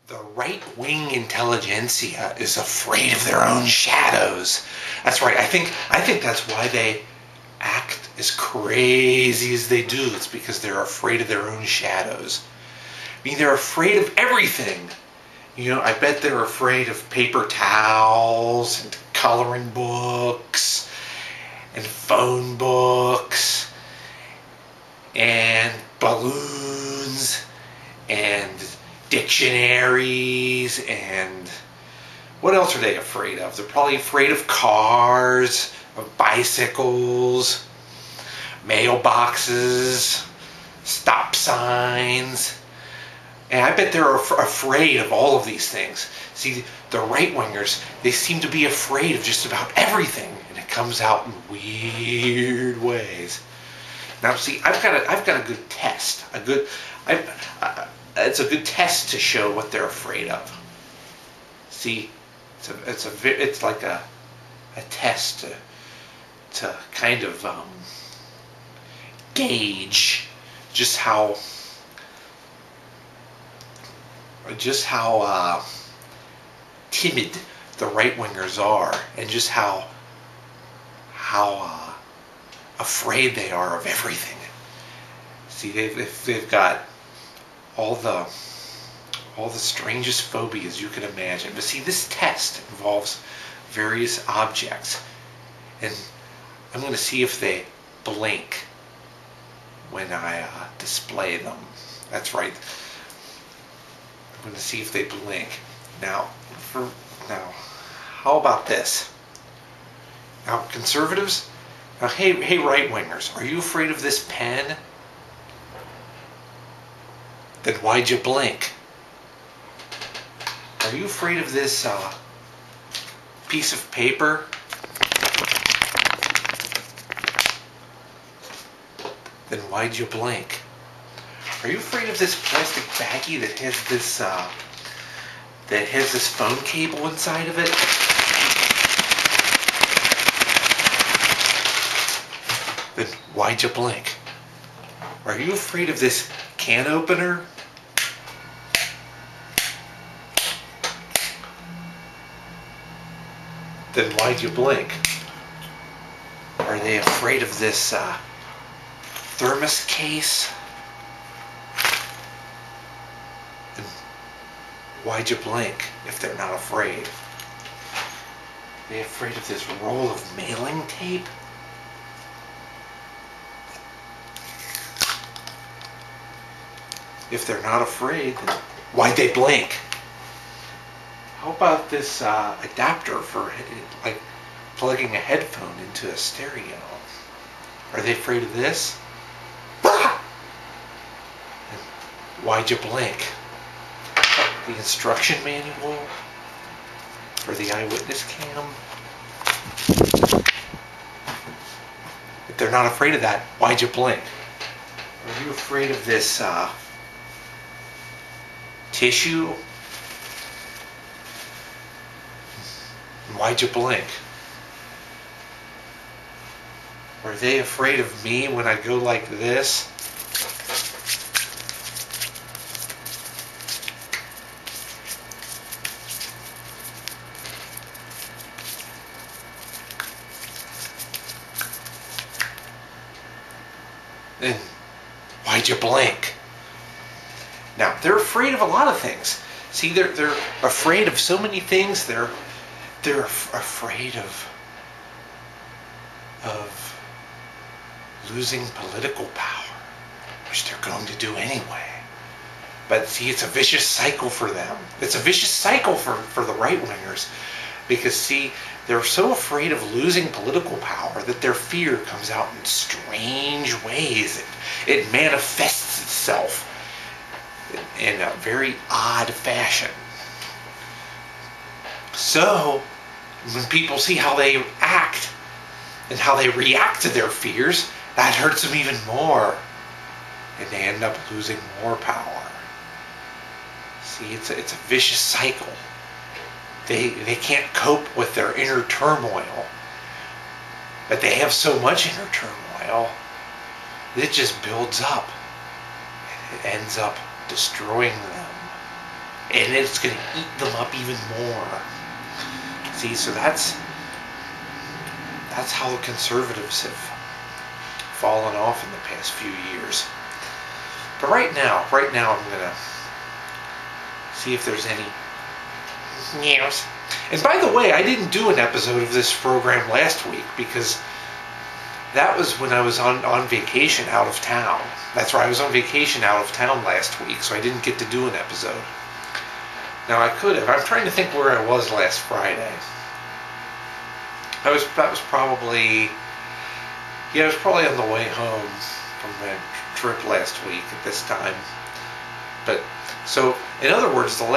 The right-wing intelligentsia is afraid of their own shadows. That's right. I think that's why they act as crazy as they do. It's because they're afraid of their own shadows. I mean, they're afraid of everything. You know, I bet they're afraid of paper towels and coloring books and phone books and balloons and dictionaries, and what else are they afraid of? They're probably afraid of cars, of bicycles, mailboxes, stop signs. And I bet they're afraid of all of these things. See, the right-wingers, they seem to be afraid of just about everything, and it comes out in weird ways. Now, see, I've got a good test. It's a good test to show what they're afraid of. See, it's like a test to kind of gauge just how timid the right-wingers are, and just how afraid they are of everything. See, they've got all the strangest phobias you can imagine. But see, this test involves various objects, and I'm going to see if they blink when I display them. That's right. I'm going to see if they blink. Now, how about this? Now, conservatives. Now, hey, right-wingers, are you afraid of this pen? Then why'd you blink? Are you afraid of this piece of paper? Then why'd you blink? Are you afraid of this plastic baggie that has this phone cable inside of it? Then why'd you blink? Are you afraid of this can opener? Then why'd you blink? Are they afraid of this thermos case? Then why'd you blink if they're not afraid? Are they afraid of this roll of mailing tape? If they're not afraid, then why'd they blink? How about this adapter for like plugging a headphone into a stereo? Are they afraid of this? Why'd you blink? The instruction manual? Or the eyewitness cam? If they're not afraid of that, why'd you blink? Are you afraid of this tissue? Why'd you blink? Are they afraid of me when I go like this? Then why'd you blink? Now, they're afraid of a lot of things. See, they're afraid of so many things. They're afraid of losing political power, which they're going to do anyway. But see, it's a vicious cycle for them. It's a vicious cycle for the right-wingers, because see, they're so afraid of losing political power that their fear comes out in strange ways. It manifests itself in a very odd fashion. So, when people see how they act and how they react to their fears, that hurts them even more. And they end up losing more power. See, it's a vicious cycle. They can't cope with their inner turmoil. But they have so much inner turmoil, it just builds up. It ends up destroying them. and it's going to eat them up even more. See, so that's how the conservatives have fallen off in the past few years. But right now I'm going to see if there's any news. And by the way, I didn't do an episode of this program last week because that was when I was on vacation out of town. That's right, I was on vacation out of town last week, so I didn't get to do an episode. Now I could have. I'm trying to think where I was last Friday. That was probably I was probably on the way home from my trip last week at this time. But so, in other words, the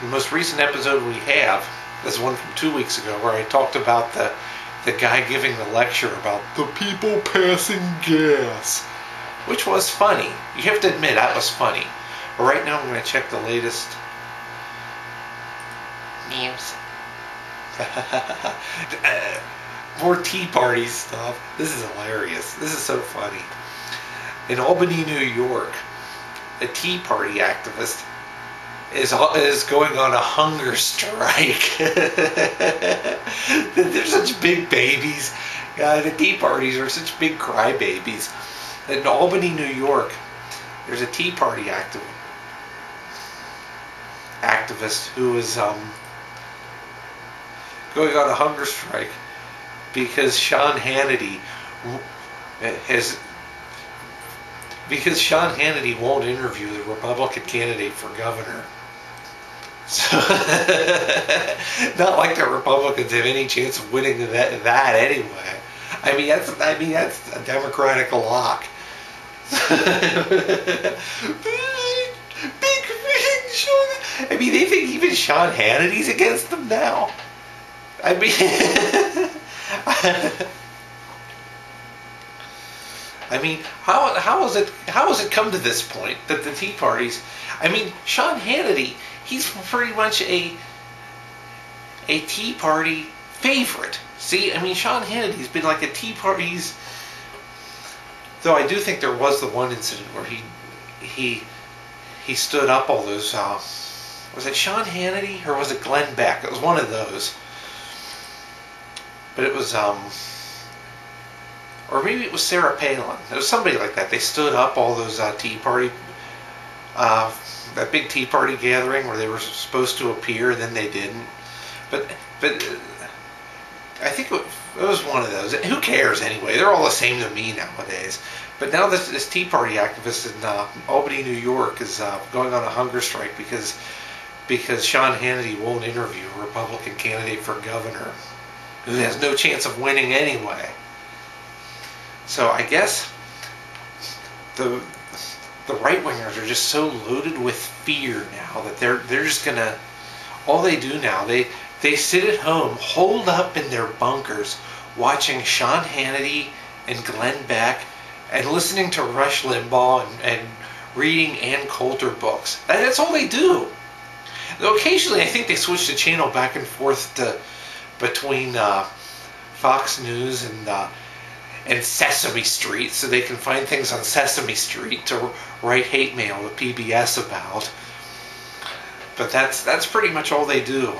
most recent episode we have is one from 2 weeks ago where I talked about the guy giving the lecture about the people passing gas, which was funny. You have to admit, that was funny. But right now I'm going to check the latest news. More Tea Party stuff. This is hilarious. This is so funny. In Albany, New York, a Tea Party activist is going on a hunger strike. They're such big babies. The Tea Parties are such big crybabies. In Albany, New York, there's a Tea Party activist who is going on a hunger strike because Sean Hannity won't interview the Republican candidate for governor. So, not like the Republicans have any chance of winning that anyway. I mean that's a Democratic lock. I mean, they think even Sean Hannity's against them now. I mean, how has it come to this point that the Tea Parties? I mean, Sean Hannity, he's pretty much a Tea Party favorite. See, I mean, Sean Hannity's been like a Tea Party's. Though I do think there was the one incident where he stood up all those. Was it Sean Hannity or was it Glenn Beck? It was one of those. But it was or maybe it was Sarah Palin. It was somebody like that. They stood up all those Tea Party, that big Tea Party gathering where they were supposed to appear, and then they didn't. But I think it was one of those. Who cares anyway? They're all the same to me nowadays. But now this Tea Party activist in Albany, New York, is going on a hunger strike because Sean Hannity won't interview a Republican candidate for governor who has no chance of winning anyway. So I guess the right-wingers are just so loaded with fear now that they're just gonna, all they do now, they sit at home holed up in their bunkers watching Sean Hannity and Glenn Beck and listening to Rush Limbaugh and reading Ann Coulter books. That's all they do. Though occasionally I think they switch the channel back and forth between Fox News and Sesame Street, so they can find things on Sesame Street to write hate mail to PBS about. But that's pretty much all they do.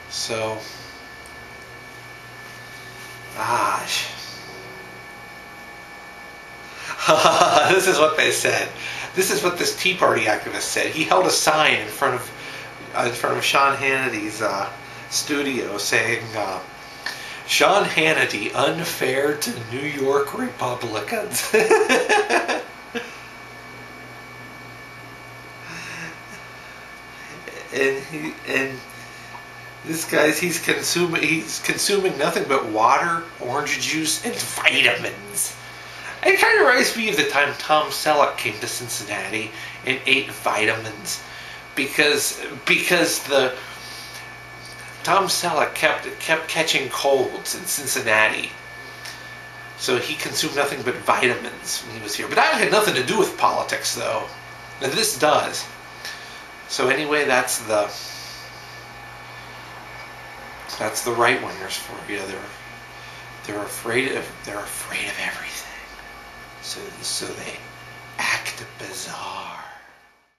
So, gosh. This is what they said. This is what this Tea Party activist said. He held a sign in front of Sean Hannity's studio saying, Sean Hannity, unfair to New York Republicans. and this guy's he's consuming nothing but water, orange juice, and vitamins. It kind of reminds me of the time Tom Selleck came to Cincinnati and ate vitamins because the Tom Selleck kept catching colds in Cincinnati. So he consumed nothing but vitamins when he was here. But that had nothing to do with politics, though. And this does. So anyway, that's the right wingers for you. They're afraid of everything. So they act bizarre.